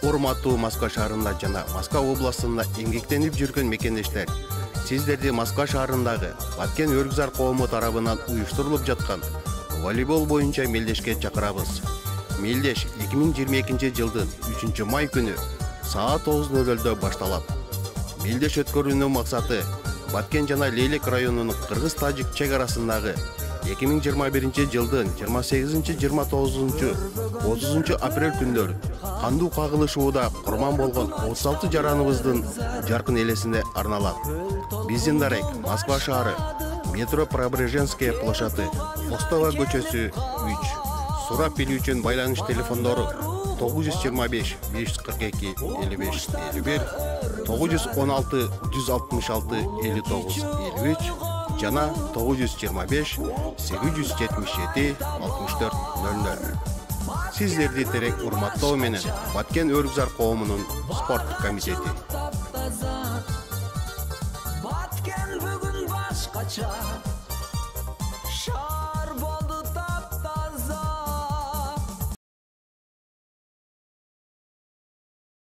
Урматтуу Москва шаарында жана Москва областында эмгектенип жүргөн мекендештер, сиздерди Москва шаарындагы Баткен Өргүзар коому тарабынан уюштурулуп жаткан волейбол боюнча мелдешке чакырабыз. Мелдеш 2022 жылдын 3 май күнү саат 9:00 башталат. Мелдеш өткөрүүнүн максаты Баткен жана Лейлек районунун кыргыз-тажик чек арасындагы 2021 жылдын 28-29-30 апрель күндөрү кандуу кагылышууда курман болгон 36 жараныбыздын жаркын элесине арналат. Биздин дарек Москва шаары, метро Преображенская площады, Постова көчөсү 3. Сурап билүү үчүн байланыш телефондору 925 542 55 51, 916 166 59 53 жана 925 877 64 00. Сиздерди терек урматтоо менен Баткен Өргүзар коомунун спорт комитети. Баткен бүгүн башкача.